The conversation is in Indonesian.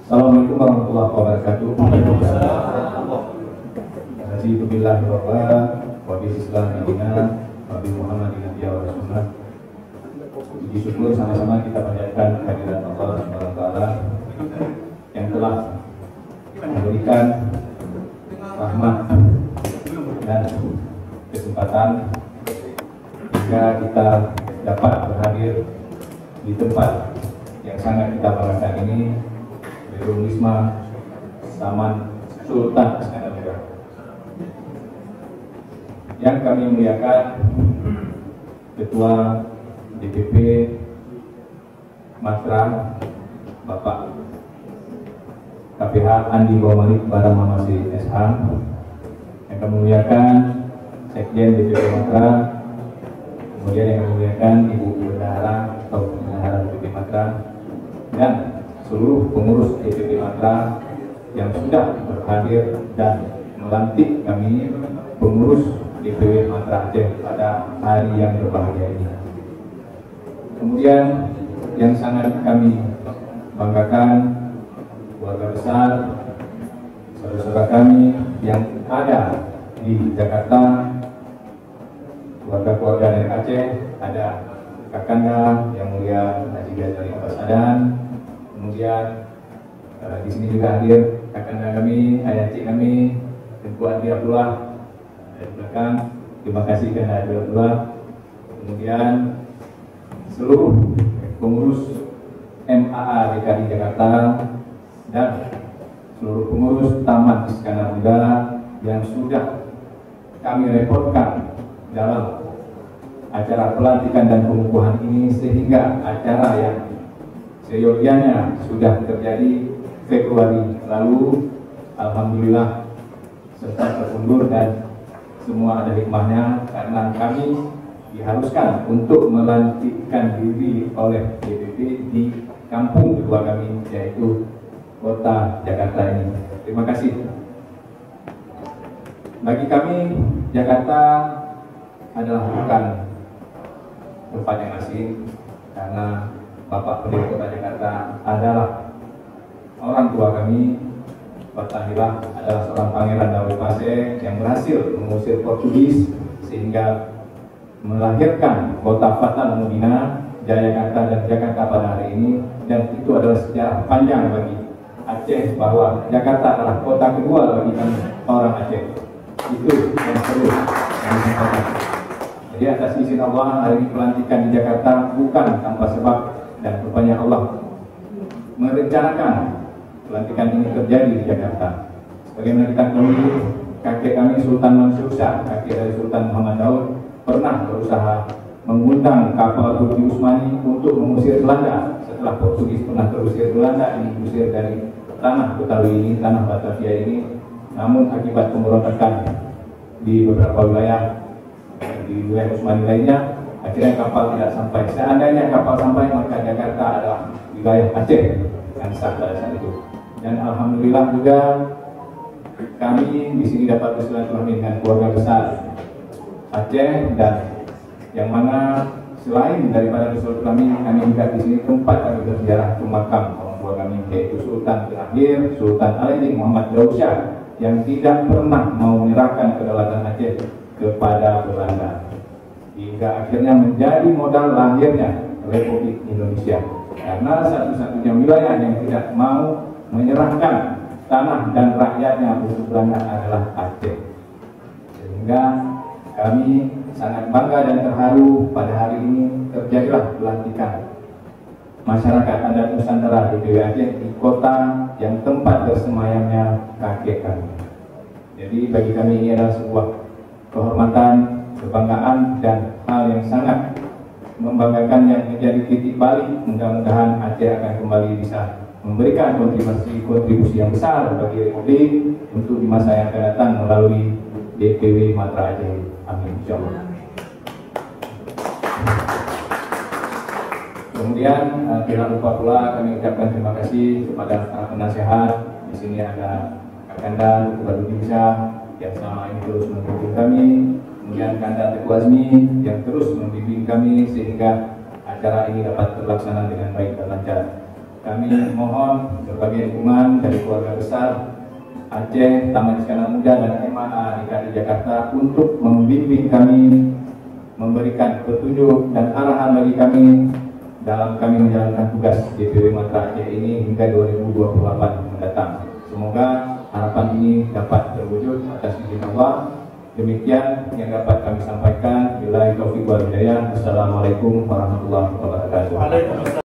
Assalamualaikum warahmatullahi wabarakatuh. Bismillahirrahmanirrahim. Wa bismillahirrahmanirrahim. Wa bi Muhammadin nabiyyi wa rasulullah. Puji syukur sama-sama kita panjatkan kehadirat Allah Subhanahu wa taala yang telah memberikan rahmat dan kesempatan hingga kita dapat berhadir di tempat yang sangat kita banggakan ini, Gedung Wisma Taman Sultan Iskandar Muda. Yang kami muliakan Ketua DPP Matra Bapak KPH Andi Bawamalik Baramamasi SH, yang kami muliakan Sekjen DPP Matra, kemudian yang kami muliakan Ibu Bendahara atau Bendahara DPP Matra, dan seluruh pengurus DPP Matra yang sudah berhadir dan melantik kami pengurus DPW Matra Aceh pada hari yang berbahagia ini. Kemudian yang sangat kami banggakan, keluarga besar, saudara-saudara kami yang ada di Jakarta, keluarga-keluarga dari Aceh, ada Kakanda yang mulia Haji Ghazali Abbas Adan, kemudian di sini juga hadir Kakanda kami, Ayah Cik kami, Tengku Adi Abdullah di belakang. Terima kasih kepada Adi Abdullah. Kemudian seluruh pengurus MAA DKI Jakarta dan seluruh pengurus Taman Iskandar Muda yang sudah kami repotkan dalam acara pelantikan dan pengukuhan ini, sehingga acara yang seyogianya sudah terjadi Februari lalu, alhamdulillah serta terundur dan semua ada hikmahnya, karena kami diharuskan untuk melantikkan diri oleh DPP di kampung kedua kami, yaitu kota Jakarta ini. Terima kasih. Bagi kami, Jakarta adalah bukan tempat yang asing, karena Bapak Pendiri Kota Jakarta adalah orang tua kami. Pak Tahirah adalah seorang pangeran Dawe Pase yang berhasil mengusir Portugis sehingga melahirkan kota Fatal Medina, Jayakarta dan Jakarta pada hari ini. Dan itu adalah sejarah panjang bagi Aceh, bahwa Jakarta adalah kota kedua bagi kami orang Aceh. Itu yang perlu kami sampaikan. Jadi atas izin Allah, hari ini pelantikan di Jakarta bukan tanpa sebab, dan rupanya Allah merencanakan pelantikan ini terjadi di Jakarta. Bagaimana kita ketahui, kakek kami Sultan Mansur Shah, kakek dari Sultan Muhammad Daud, pernah berusaha mengundang kapal Turki Utsmani untuk mengusir Belanda. Setelah Portugis pernah terusir Belanda, ini diusir dari tanah Betawi ini, tanah Batavia ini. Namun akibat pemberontakan di beberapa wilayah, di wilayah Utsmani lainnya, akhirnya kapal tidak sampai. Seandainya kapal sampai, maka Jakarta adalah wilayah Aceh yang sah pada saat itu. Dan alhamdulillah juga kami di sini dapat bersilaturahmi dengan keluarga besar Aceh, dan yang mana selain daripada bersilaturahmi, kami juga di sini tempat kami berziarah ke makam orang tua kami, yaitu Sultan terakhir Sultan Alaidin Muhammad Dausyah, yang tidak pernah mau menyerahkan kedaulatan Aceh kepada Belanda, hingga akhirnya menjadi modal lahirnya Republik Indonesia. Karena satu-satunya wilayah yang tidak mau menyerahkan tanah dan rakyatnya untuk Belanda adalah Aceh. Sehingga kami sangat bangga dan terharu pada hari ini terjadilah pelantikan masyarakat adat Nusantara di DPW Aceh di kota yang tempat bersemayamnya kakek kami. Jadi bagi kami ini adalah sebuah kehormatan, kebanggaan, dan hal yang sangat membanggakan, yang menjadi titik balik. Mudah-mudahan Aceh akan kembali bisa memberikan kontribusi yang besar bagi Republik untuk di masa yang akan datang melalui DPW Matra Aceh. Amin, insyaallah. Kemudian tidak lupa pula kami ucapkan terima kasih kepada para penasehat. Di sini ada Kakanda Ketua Dudimsa yang selama ini terus mendukung kami. Kemudian Kanda Teguh Azmi yang terus membimbing kami sehingga acara ini dapat terlaksana dengan baik dan lancar. kami mohon berbagai dukungan dari keluarga besar Aceh, Taman Iskandar Muda, dan MAA DKI Jakarta untuk membimbing kami, memberikan petunjuk dan arahan bagi kami dalam kami menjalankan tugas DPW Matra Aceh ini hingga 2028 mendatang. Semoga harapan ini dapat terwujud atas izin Allah. Demikian yang dapat kami sampaikan. Billahi taufiq wal hidayah. Assalamualaikum warahmatullahi wabarakatuh.